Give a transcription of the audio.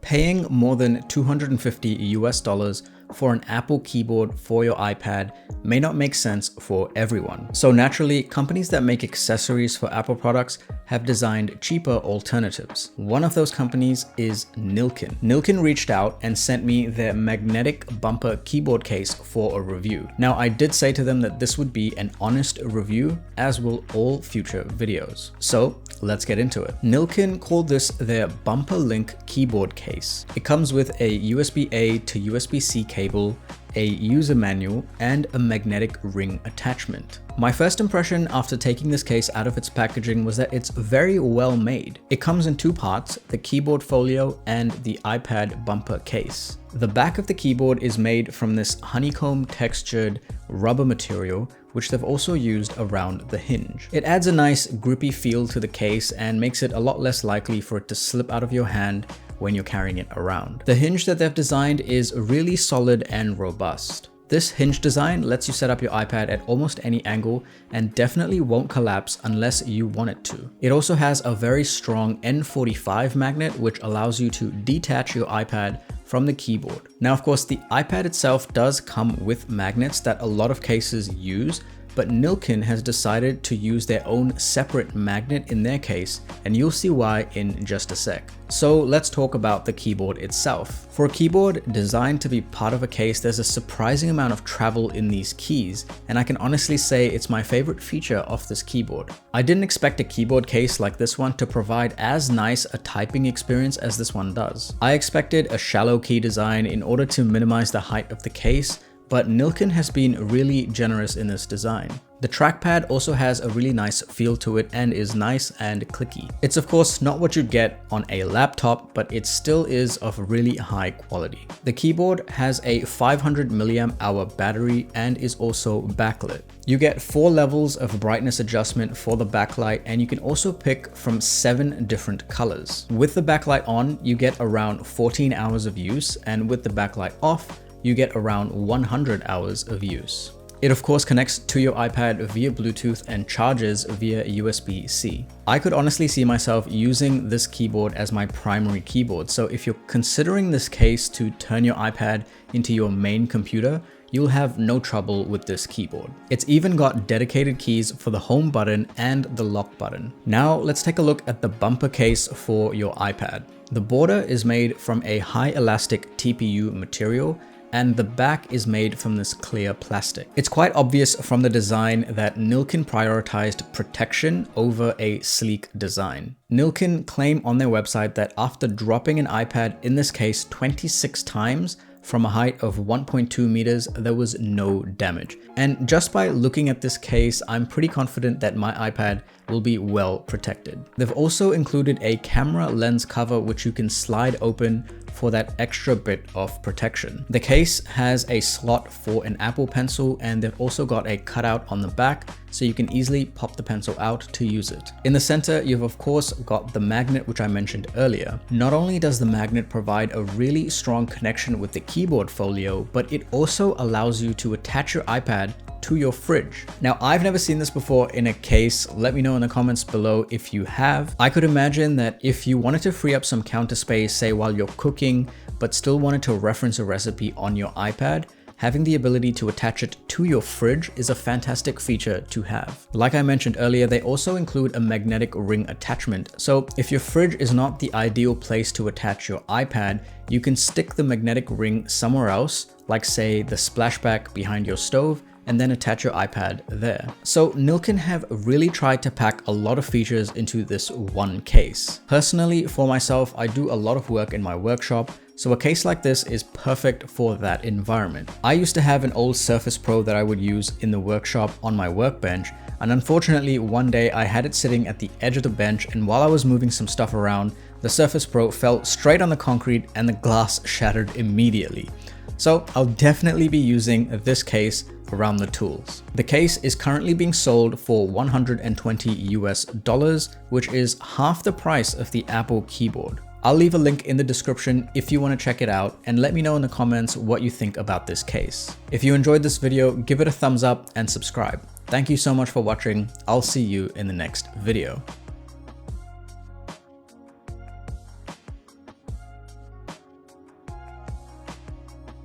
Paying more than $250 for an Apple keyboard for your iPad may not make sense for everyone. So naturally, companies that make accessories for Apple products have designed cheaper alternatives. One of those companies is Nillkin. Nillkin reached out and sent me their magnetic bumper keyboard case for a review. Now, I did say to them that this would be an honest review, as will all future videos. So let's get into it. Nillkin called this their Bumper Link keyboard case. It comes with a USB-A to USB-C cable, a user manual, and a magnetic ring attachment. My first impression after taking this case out of its packaging was that it's very well made. It comes in two parts, the keyboard folio and the iPad bumper case. The back of the keyboard is made from this honeycomb textured rubber material, which they've also used around the hinge. It adds a nice grippy feel to the case and makes it a lot less likely for it to slip out of your hand when you're carrying it around. The hinge that they've designed is really solid and robust. This hinge design lets you set up your iPad at almost any angle and definitely won't collapse unless you want it to. It also has a very strong N45 magnet, which allows you to detach your iPad from the keyboard. Now, of course, the iPad itself does come with magnets that a lot of cases use, but Nillkin has decided to use their own separate magnet in their case, and you'll see why in just a sec. So let's talk about the keyboard itself. For a keyboard designed to be part of a case, there's a surprising amount of travel in these keys, and I can honestly say it's my favorite feature of this keyboard. I didn't expect a keyboard case like this one to provide as nice a typing experience as this one does. I expected a shallow key design in order to minimize the height of the case, but Nillkin has been really generous in this design. The trackpad also has a really nice feel to it and is nice and clicky. It's of course not what you'd get on a laptop, but it still is of really high quality. The keyboard has a 500 mAh battery and is also backlit. You get 4 levels of brightness adjustment for the backlight, and you can also pick from 7 different colors. With the backlight on, you get around 14 hours of use, and with the backlight off, you get around 100 hours of use. It of course connects to your iPad via Bluetooth and charges via USB-C. I could honestly see myself using this keyboard as my primary keyboard, so if you're considering this case to turn your iPad into your main computer, you'll have no trouble with this keyboard. It's even got dedicated keys for the home button and the lock button. Now let's take a look at the bumper case for your iPad. The border is made from a high elastic TPU material, and the back is made from this clear plastic. It's quite obvious from the design that Nillkin prioritized protection over a sleek design. Nillkin claim on their website that after dropping an iPad in this case 26 times from a height of 1.2 meters, there was no damage. And just by looking at this case, I'm pretty confident that my iPad will be well protected. They've also included a camera lens cover which you can slide open for that extra bit of protection. The case has a slot for an Apple Pencil, and they've also got a cutout on the back so you can easily pop the pencil out to use it. In the center, you've of course got the magnet, which I mentioned earlier. Not only does the magnet provide a really strong connection with the keyboard folio, but it also allows you to attach your iPad to your fridge. Now, I've never seen this before in a case. Let me know in the comments below if you have. I could imagine that if you wanted to free up some counter space, say while you're cooking, but still wanted to reference a recipe on your iPad, having the ability to attach it to your fridge is a fantastic feature to have. Like I mentioned earlier, they also include a magnetic ring attachment. So if your fridge is not the ideal place to attach your iPad, you can stick the magnetic ring somewhere else, like say the splashback behind your stove, and then attach your iPad there. So Nillkin have really tried to pack a lot of features into this one case. Personally, for myself, I do a lot of work in my workshop, so a case like this is perfect for that environment. I used to have an old Surface Pro that I would use in the workshop on my workbench, and unfortunately one day I had it sitting at the edge of the bench, and while I was moving some stuff around, the Surface Pro fell straight on the concrete and the glass shattered immediately. So I'll definitely be using this case around the tools. The case is currently being sold for $120 US, which is half the price of the Apple keyboard. I'll leave a link in the description if you want to check it out, and let me know in the comments what you think about this case. If you enjoyed this video, give it a thumbs up and subscribe. Thank you so much for watching. I'll see you in the next video.